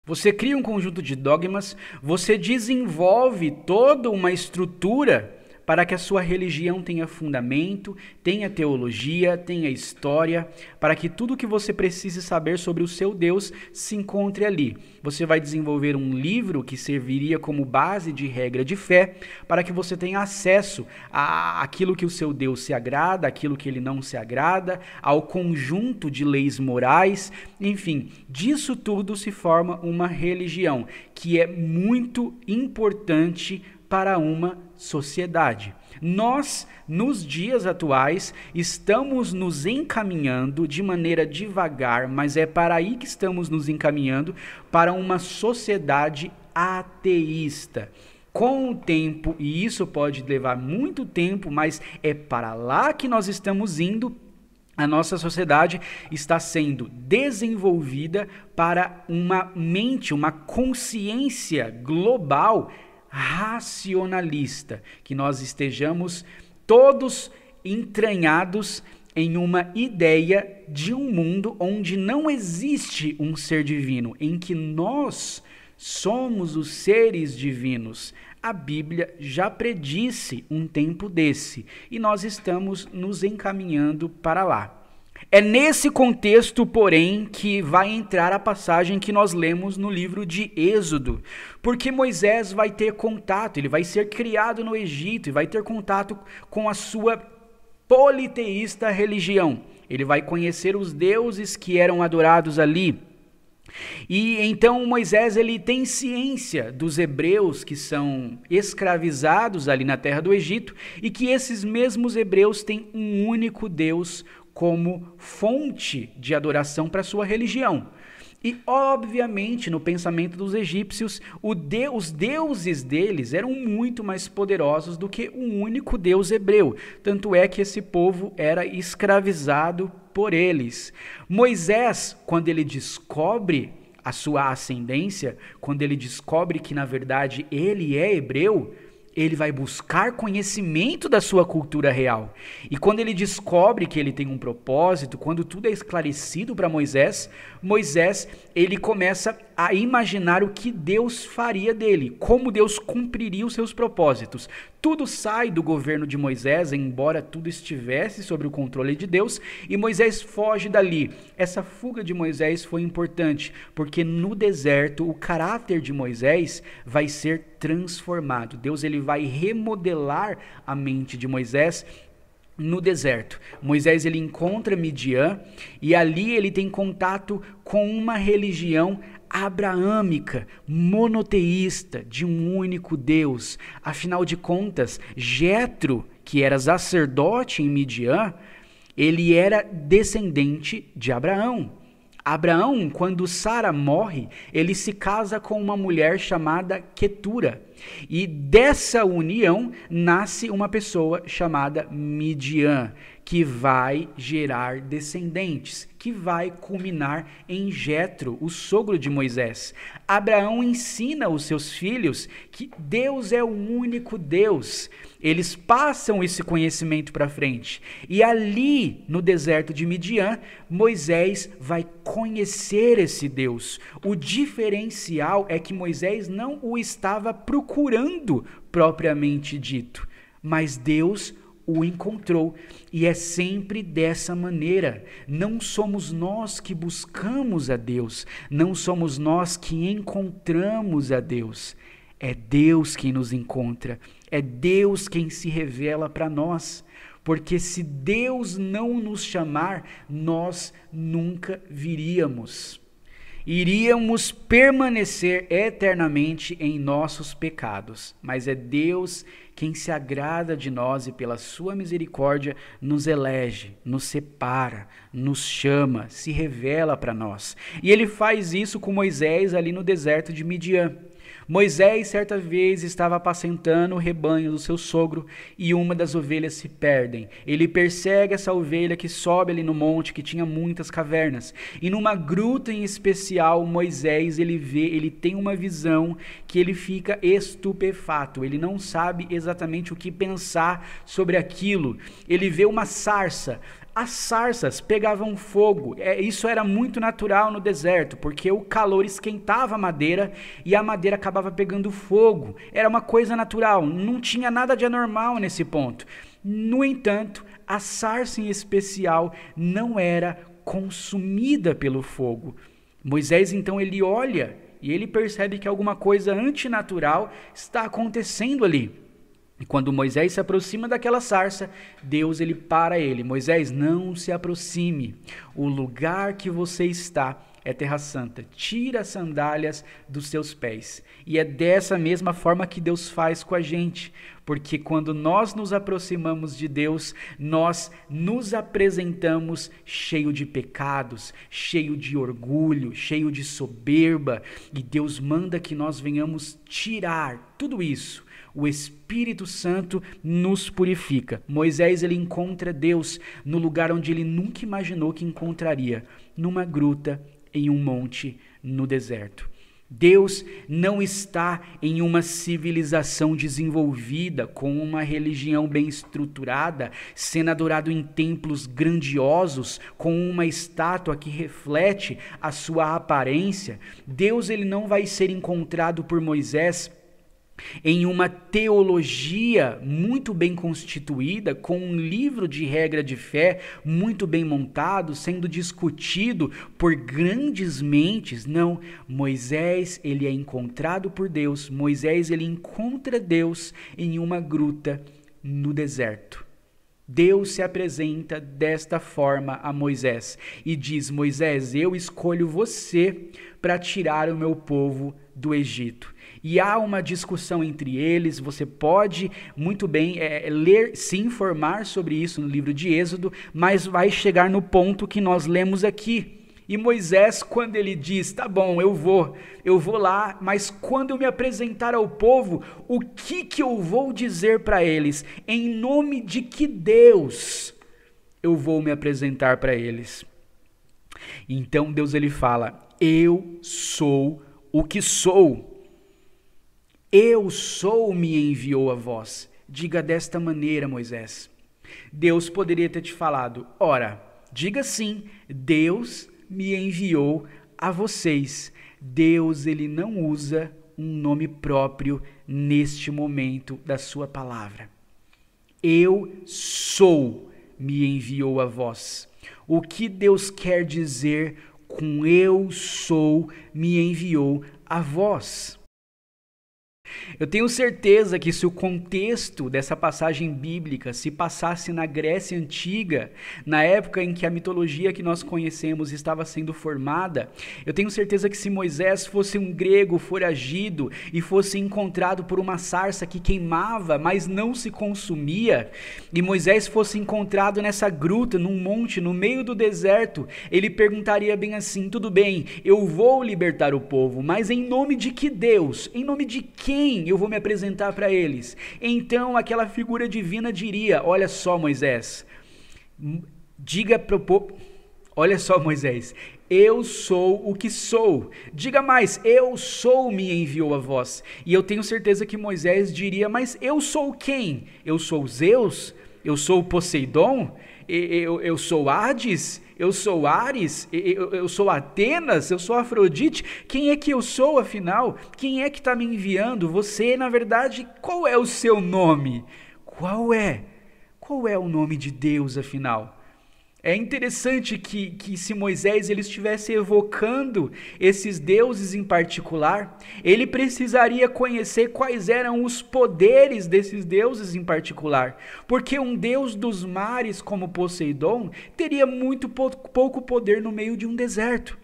Você cria um conjunto de dogmas, você desenvolve toda uma estrutura para que a sua religião tenha fundamento, tenha teologia, tenha história, para que tudo que você precise saber sobre o seu Deus se encontre ali. Você vai desenvolver um livro que serviria como base de regra de fé, para que você tenha acesso àquilo que o seu Deus se agrada, àquilo que ele não se agrada, ao conjunto de leis morais, enfim, disso tudo se forma uma religião, que é muito importante para uma sociedade. Nós, nos dias atuais, estamos nos encaminhando de maneira devagar, mas é para aí que estamos nos encaminhando, para uma sociedade ateísta. Com o tempo, e isso pode levar muito tempo, mas é para lá que nós estamos indo. A nossa sociedade está sendo desenvolvida para uma mente, uma consciência global racionalista, que nós estejamos todos entranhados em uma ideia de um mundo onde não existe um ser divino, em que nós somos os seres divinos. A Bíblia já predisse um tempo desse e nós estamos nos encaminhando para lá. É nesse contexto, porém, que vai entrar a passagem que nós lemos no livro de Êxodo, porque Moisés vai ter contato, ele vai ser criado no Egito e vai ter contato com a sua politeísta religião. Ele vai conhecer os deuses que eram adorados ali. E então Moisés ele tem ciência dos hebreus que são escravizados ali na terra do Egito e que esses mesmos hebreus têm um único Deus como fonte de adoração para a sua religião. E, obviamente, no pensamento dos egípcios, os deuses deles eram muito mais poderosos do que um único Deus hebreu. Tanto é que esse povo era escravizado por eles. Moisés, quando ele descobre a sua ascendência, quando ele descobre que, na verdade, ele é hebreu, ele vai buscar conhecimento da sua cultura real. E quando ele descobre que ele tem um propósito, quando tudo é esclarecido para Moisés, ele começa a imaginar o que Deus faria dele, como Deus cumpriria os seus propósitos. Tudo sai do governo de Moisés, embora tudo estivesse sob o controle de Deus, e Moisés foge dali. Essa fuga de Moisés foi importante, porque no deserto o caráter de Moisés vai ser transformado. Deus ele vai remodelar a mente de Moisés no deserto. Moisés ele encontra Midian e ali ele tem contato com uma religião abraâmica, monoteísta, de um único Deus. Afinal de contas, Jetro, que era sacerdote em Midian, ele era descendente de Abraão. Abraão, quando Sara morre, ele se casa com uma mulher chamada Quetura. E dessa união nasce uma pessoa chamada Midian, que vai gerar descendentes, que vai culminar em Jetro, o sogro de Moisés. Abraão ensina os seus filhos que Deus é o único Deus. Eles passam esse conhecimento para frente. E ali, no deserto de Midian, Moisés vai conhecer esse Deus. O diferencial é que Moisés não o estava procurando propriamente dito, mas Deus o encontrou, e é sempre dessa maneira. Não somos nós que buscamos a Deus, não somos nós que encontramos a Deus, é Deus quem nos encontra, é Deus quem se revela para nós, porque se Deus não nos chamar, nós nunca viríamos. Iríamos permanecer eternamente em nossos pecados, mas é Deus quem se agrada de nós e pela sua misericórdia nos elege, nos separa, nos chama, se revela para nós. E ele faz isso com Moisés ali no deserto de Midian. Moisés, certa vez, estava apacentando o rebanho do seu sogro e uma das ovelhas se perdem. Ele persegue essa ovelha que sobe ali no monte, que tinha muitas cavernas. E numa gruta em especial, Moisés, ele tem uma visão que ele fica estupefato. Ele não sabe exatamente o que pensar sobre aquilo. Ele vê uma sarça As sarsas pegavam fogo, isso era muito natural no deserto, porque o calor esquentava a madeira e a madeira acabava pegando fogo. Era uma coisa natural, não tinha nada de anormal nesse ponto. No entanto, a sarça em especial não era consumida pelo fogo. Moisés então ele olha e ele percebe que alguma coisa antinatural está acontecendo ali. E quando Moisés se aproxima daquela sarça, Deus ele para ele. Moisés, não se aproxime. O lugar que você está é terra santa. Tira as sandálias dos seus pés. E é dessa mesma forma que Deus faz com a gente. Porque quando nós nos aproximamos de Deus, nós nos apresentamos cheio de pecados, cheio de orgulho, cheio de soberba. E Deus manda que nós venhamos tirar tudo isso. O Espírito Santo nos purifica. Moisés ele encontra Deus no lugar onde ele nunca imaginou que encontraria, numa gruta, em um monte, no deserto. Deus não está em uma civilização desenvolvida, com uma religião bem estruturada, sendo adorado em templos grandiosos, com uma estátua que reflete a sua aparência. Deus ele não vai ser encontrado por Moisés em uma teologia muito bem constituída, com um livro de regra de fé muito bem montado, sendo discutido por grandes mentes. Não, Moisés ele é encontrado por Deus. Moisés ele encontra Deus em uma gruta no deserto. Deus se apresenta desta forma a Moisés e diz: Moisés, eu escolho você para tirar o meu povo do Egito. E há uma discussão entre eles, você pode muito bem ler, se informar sobre isso no livro de Êxodo, mas vai chegar no ponto que nós lemos aqui. E Moisés, quando ele diz, tá bom, eu vou lá, mas quando eu me apresentar ao povo, o que eu vou dizer para eles? Em nome de que Deus eu vou me apresentar para eles? Então Deus ele fala, eu sou o que sou. Eu sou me enviou a vós. Diga desta maneira, Moisés. Deus poderia ter te falado, ora, diga sim, Deus me enviou a vocês. Deus ele não usa um nome próprio neste momento da sua palavra. Eu sou me enviou a vós. O que Deus quer dizer com eu sou me enviou a vós? Eu tenho certeza que se o contexto dessa passagem bíblica se passasse na Grécia Antiga, na época em que a mitologia que nós conhecemos estava sendo formada, eu tenho certeza que se Moisés fosse um grego foragido e fosse encontrado por uma sarça que queimava, mas não se consumia, e Moisés fosse encontrado nessa gruta, num monte, no meio do deserto, ele perguntaria bem assim, tudo bem, eu vou libertar o povo, mas em nome de que Deus? Em nome de quem eu vou me apresentar para eles? Então aquela figura divina diria, olha só Moisés, diga pro povo, olha só Moisés, eu sou o que sou. Diga mais, eu sou me enviou a vós. E eu tenho certeza que Moisés diria, mas eu sou quem? Eu sou Zeus? Eu sou Poseidon? Eu sou Hades? Eu sou Ares? Eu sou Atenas? Eu sou Afrodite? Quem é que eu sou, afinal? Quem é que está me enviando? Você, na verdade, qual é o seu nome? Qual é? Qual é o nome de Deus, afinal? É interessante que se Moisés ele estivesse evocando esses deuses em particular, ele precisaria conhecer quais eram os poderes desses deuses em particular, porque um deus dos mares como Poseidon teria muito pouco poder no meio de um deserto.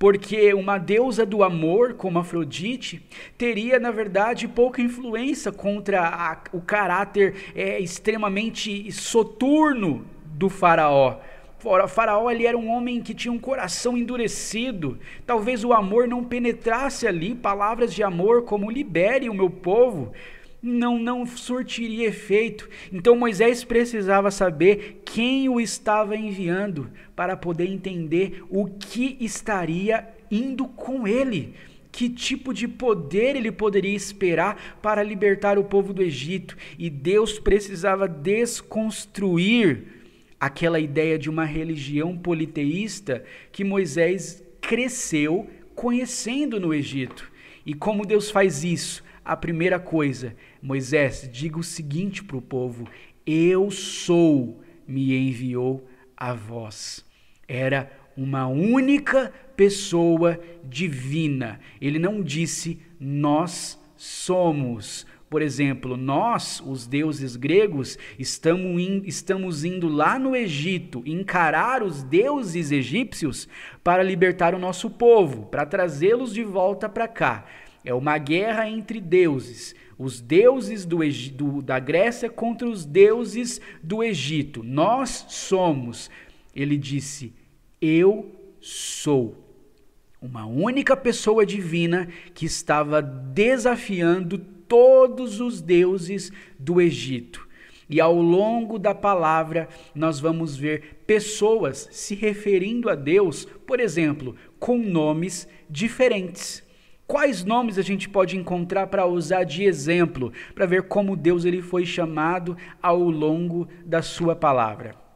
Porque uma deusa do amor, como Afrodite, teria, na verdade, pouca influência contra o caráter extremamente soturno do faraó. O faraó ali era um homem que tinha um coração endurecido. Talvez o amor não penetrasse ali, palavras de amor como libere o meu povo, não surtiria efeito. Então Moisés precisava saber quem o estava enviando para poder entender o que estaria indo com ele. Que tipo de poder ele poderia esperar para libertar o povo do Egito. E Deus precisava desconstruir aquela ideia de uma religião politeísta que Moisés cresceu conhecendo no Egito. E como Deus faz isso? A primeira coisa, Moisés, diga o seguinte para o povo: eu sou, me enviou a vós. Era uma única pessoa divina. Ele não disse nós somos. Por exemplo, nós, os deuses gregos, estamos indo lá no Egito encarar os deuses egípcios para libertar o nosso povo, para trazê-los de volta para cá. É uma guerra entre deuses. Os deuses da Grécia contra os deuses do Egito. Nós somos. Ele disse, eu sou. Uma única pessoa divina que estava desafiando todos os deuses do Egito. E ao longo da palavra, nós vamos ver pessoas se referindo a Deus, por exemplo, com nomes diferentes. Quais nomes a gente pode encontrar para usar de exemplo, para ver como Deus ele foi chamado ao longo da sua palavra?